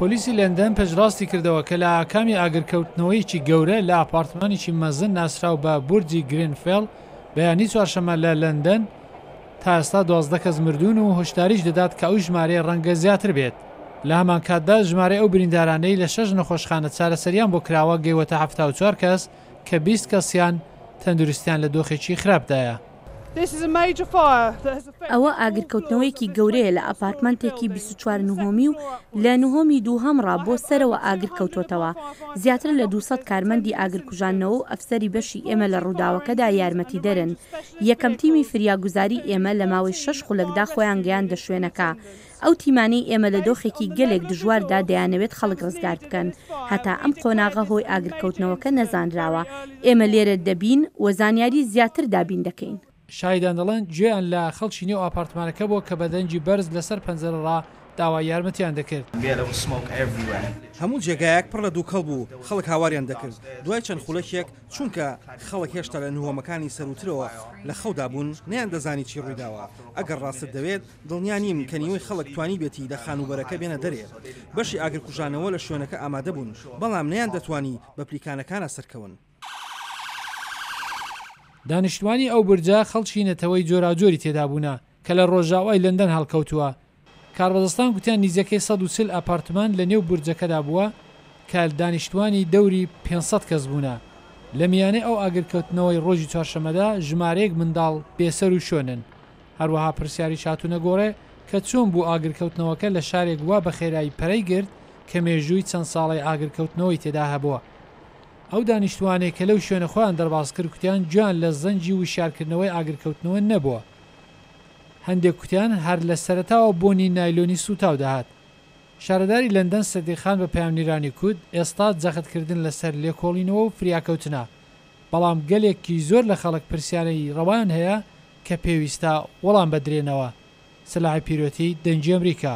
پۆلیسی لەندەن پێشڕاستی کردەوە کە لە ئاکامی ئاگرکەوتنەوەیکی گەورە لە ئاپارتمانێکی مەزن ناسراو بە بورجی گرینفێڵ بەیانی چوارشەمە لە لەندەن تا ئێستا 12 کەس مردوون و هۆشداریش دەدات کە ئەو ژمارەی ڕەنگە زیاتر بێت. لە هەمان کاتدا ژمارەی ئەو بریندارانەی لە 6 نەخۆشخانە چارەسەریان بۆ کراوە گەیوەتە 74 کەس کە 20 کەسیان تەندروستیان لە دۆخێکی خراپدایە. ئەوە ئاگرکەوتنەوەیکی گەورەیە لە ئەپارتمانتێکی 24 نهۆمی و لە نهۆمی دووهەمڕا بۆ سەرەوە ئاگرکەوتۆتەوە. زیاتر لە 200 کارمەندی ئاگرکوژانەوە و ئەفسەری بەشی ئێمە لە ڕووداوەکەدا یارمەتی دەرن. یەکەم تیمی فریاگوزاری ئێمە لە ماوەی 6 خولەکدا خۆیان گەیاندە شوێنەکە. ئەو تیمانەی ئێمە لە دۆخێکی گەلێک دژواردا دەیانەوێت خەڵک ڕزگار بکەن. هەتا ئەم قۆناغە هۆی ئاگرکەوتنەوەکە نەزانراوە. ئێمە لێرە دەبین و زانیاری زیاتر دابین دەکەین. شایدان دەڵێن گوێیان لە خەڵکی نێو ئاپارتمانەکە بۆ کە بەدەنجی بەرز لەسەر پەنجەرەڕا داوای یارمەتیان دەکرد. هەموو جێگایەک پڕ لە دووکەڵ بوو، خەڵک هاواریان دەکرد. دوای چەند خولەکێک چونکە خەڵک هێشتا لە نهۆمەکانی سەروترەوە لە خەودا بوون نەیان دەزانی چی ڕوویداوە. ئەگەر ڕاستت دەوێت دڵنیا نیم کە نیوەی خەڵک توانی بێتی لە خانوبەرەکە بێنە دەرێ. بەشی ئاگرکوژانەوە لە شوێنەکە ئامادە بوون، بەڵام نەیان دەتوانی بە پلیکانەکانە سەرکەون. دانیشتوانی ئەو برجە خەڵکی نەتەوەی جۆراجۆری تێدا بوونا کە لە ڕۆژاوای لەندەن هەڵکەوتووە. کاربەدەستان گوتیان نیزەکەی 140 ئاپارتمان لە نێو برجەکەدا بووە کە دانیشتوانی دەوری 500 کەس بوونا. لە میانەی ئەو ئاگرکەوتنەوەی ڕۆژی چوارشەمەدا ژمارەیەک منداڵ بێسەر و شۆنن. هەروەها پرسیاری چاتوونە گۆڕێ کە چۆن بوو ئاگرکەوتنەوەکە لە شارێک وە بە خێرایی پەرەی گرت کە مێژووی چەند ساڵی ئاگرکەوتنەوەی تێدا هەبووە. ئەو دانیشتوانێک کە لەو شوێنە خۆیان دەرباز کرد کوتیان گویان لە زەنجی وشارکردنەوەی ئاگرکەوتنەوە نەبووە. هەندێک کوتیان هەر لە سەرەتاوە بۆنی نایلۆنی سوتاو داهات. شارەداری لەندەن سەدیخان بە پەیامنیرانی کوت ئێستا جەختکردن لەسەر لێکۆڵینەوە و فریاکەوتنە، بەڵام گەلێکی زۆر لە خەڵک پرسیارەی ڕەوان هەیە کە پێویستە وەڵام بدرێنەوە. سلاحی پیرۆتی دەنجی ئەمریکا.